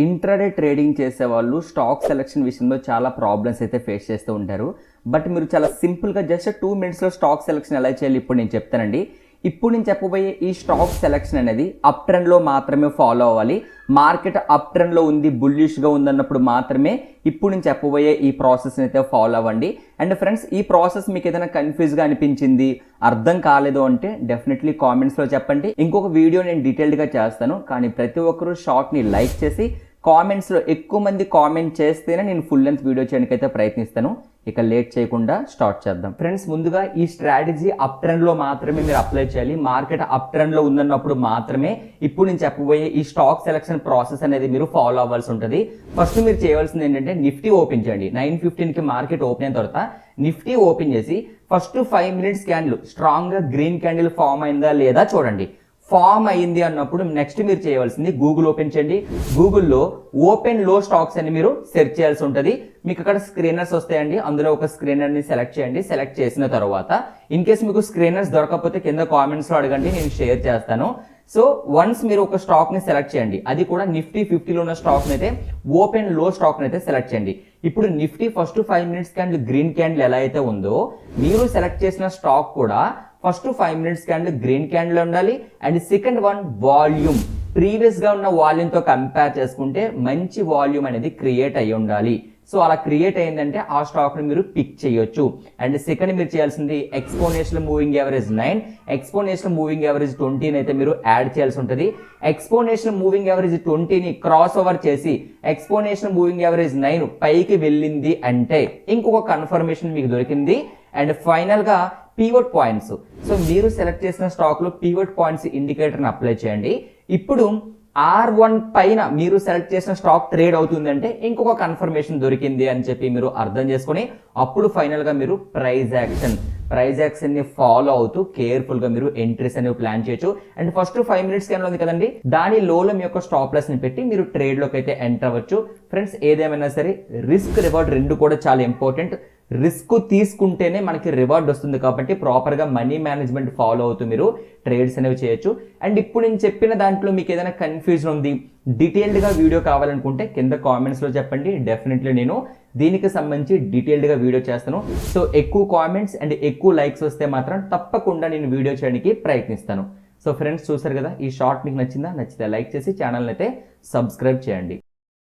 Intraday trading చేసే వాళ్ళు stock selection విషయంలో చాలా ప్రాబ్లమ్స్ అయితే ఫేస్ చేస్తూ ఉంటారు. బట్ మీరు చాలా సింపుల్గా జస్ట్ 2 మినిట్స్లో స్టాక్ సెలెక్షన్ ఎలా చేయాలి ఇప్పుడు నేను చెప్తానండి. ఇప్పుడు నేను చెప్పబోయే ఈ స్టాక్ సెలెక్షన్ అనేది అప్ ట్రెండ్లో మాత్రమే ఫాలో అవ్వాలి. మార్కెట్ అప్ ట్రెండ్లో ఉంది, బుల్లిష్గా ఉందన్నప్పుడు మాత్రమే ఇప్పుడు నేను చెప్పబోయే ఈ ప్రాసెస్ని అయితే ఫాలో అవ్వండి. అండ్ ఫ్రెండ్స్, ఈ ప్రాసెస్ మీకు ఏదైనా కన్ఫ్యూజ్గా అనిపించింది, అర్థం కాలేదు అంటే డెఫినెట్లీ కామెంట్స్లో చెప్పండి. ఇంకొక వీడియో నేను డీటెయిల్డ్గా చేస్తాను. కానీ ప్రతి ఒక్కరూ షార్ట్ని లైక్ చేసి కామెంట్స్లో ఎక్కువ మంది కామెంట్ చేస్తేనే నేను ఫుల్ లెంత్ వీడియో చేయడానికి అయితే ప్రయత్నిస్తాను. ఇక లేట్ చేయకుండా స్టార్ట్ చేద్దాం. ఫ్రెండ్స్, ముందుగా ఈ స్ట్రాటజీ అప్ ట్రెండ్లో మాత్రమే మీరు అప్లై చేయాలి. మార్కెట్ అప్ ట్రెండ్లో ఉందన్నప్పుడు మాత్రమే ఇప్పుడు నేను చెప్పబోయే ఈ స్టాక్ సెలెక్షన్ ప్రాసెస్ అనేది మీరు ఫాలో అవ్వాల్సి ఉంటుంది. ఫస్ట్ మీరు చేయవలసింది ఏంటంటే నిఫ్టీ ఓపెన్ చేయండి. 9:15కి మార్కెట్ ఓపెన్ అయిన తర్వాత నిఫ్టీ ఓపెన్ చేసి ఫస్ట్ 5 మినిట్స్ క్యాండిల్ స్ట్రాంగ్గా గ్రీన్ క్యాండిల్ ఫామ్ అయిందా లేదా చూడండి. ఫామ్ అయింది అన్నప్పుడు నెక్స్ట్ మీరు చేయవలసింది గూగుల్ ఓపెన్ చేయండి. గూగుల్లో ఓపెన్ లో స్టాక్స్ అని మీరు సెర్చ్ చేయాల్సి ఉంటుంది. మీకు అక్కడ స్క్రీనర్స్ వస్తాయండి. అందులో ఒక స్క్రీనర్ని సెలెక్ట్ చేయండి. సెలెక్ట్ చేసిన తర్వాత ఇన్ కేస్ మీకు స్క్రీనర్స్ దొరకకపోతే కింద కామెంట్స్లో అడగండి, నేను షేర్ చేస్తాను. సో వన్స్ మీరు ఒక స్టాక్ని సెలెక్ట్ చేయండి, అది కూడా నిఫ్టీ 50లో ఉన్న స్టాక్ని అయితే ఓపెన్ లో స్టాక్ని అయితే సెలెక్ట్ చేయండి. ఇప్పుడు Nifty first 5 minutes candle green candle ఎలా అయితే ఉందో, మీరు సెలెక్ట్ చేసిన స్టాక్ కూడా first 5 minutes candle green candle ఉండాలి. And second one volume, previous గా ఉన్న వాల్యూమ్ తో కంపేర్ చేసుకుంటే మంచి వాల్యూమ్ అనేది క్రియేట్ అయ్యి ఉండాలి. సో అలా క్రియేట్ అయిందంటే ఆ స్టాక్ ని మీరు పిక్ చేయొచ్చు. అండ్ సెకండ్ మీరు చేయాల్సింది exponential moving average 9, exponential moving average 20 అయితే మీరు యాడ్ చేయాల్సి ఉంటుంది. ఎక్స్పోనెన్షియల్ మూవింగ్ యావరేజ్ 20ని క్రాస్ ఓవర్ చేసి ఎక్స్పోనెన్షియల్ మూవింగ్ యావరేజ్ 9 పైకి వెళ్ళింది అంటే ఇంకొక కన్ఫర్మేషన్ మీకు దొరికింది. అండ్ ఫైనల్ గా పీవట్ పాయింట్స్. సో మీరు సెలెక్ట్ చేసిన స్టాక్ లో పీవట్ పాయింట్స్ ఇండికేటర్ని అప్లై చేయండి. ఇప్పుడు R1 పైన మీరు సెలెక్ట్ చేసిన స్టాక్ ట్రేడ్ అవుతుందంటే ఇంకొక కన్ఫర్మేషన్ దొరికింది అని చెప్పి మీరు అర్థం చేసుకొని అప్పుడు ఫైనల్ గా మీరు ప్రైజ్ యాక్షన్ ని ఫాలో అవుతూ కేర్ఫుల్ గా మీరు ఎంట్రీస్ అనేవి ప్లాన్ చేయొచ్చు. అండ్ ఫస్ట్ 5 మినిట్స్ క్యాండిల్ ఉంది కదండి, దాని లోలో మీ యొక్క స్టాప్ లాస్ ని పెట్టి మీరు ట్రేడ్ లోకి అయితే ఎంటర్ అవ్వచ్చు. ఫ్రెండ్స్, ఏదేమైనా సరే రిస్క్ రివార్డ్ రెండు కూడా చాలా ఇంపార్టెంట్. రిస్క్ తీసుకుంటేనే మనకి రివార్డ్ వస్తుంది. కాబట్టి ప్రాపర్గా మనీ మేనేజ్మెంట్ ఫాలో అవుతూ మీరు ట్రేడ్స్ అనేవి చేయొచ్చు. అండ్ ఇప్పుడు నేను చెప్పిన దాంట్లో మీకు ఏదైనా కన్ఫ్యూజన్ ఉంది, డీటెయిల్డ్గా వీడియో కావాలనుకుంటే కింద కామెంట్స్లో చెప్పండి. డెఫినెట్లీ నేను దీనికి సంబంధించి డీటెయిల్డ్గా వీడియో చేస్తాను. సో ఎక్కువ కామెంట్స్ అండ్ ఎక్కువ లైక్స్ వస్తే మాత్రం తప్పకుండా నేను వీడియో చేయడానికి ప్రయత్నిస్తాను. సో ఫ్రెండ్స్, చూసారు కదా, ఈ షార్ట్ మీకు నచ్చిందా? నచ్చితే లైక్ చేసి ఛానల్ని అయితే సబ్స్క్రైబ్ చేయండి.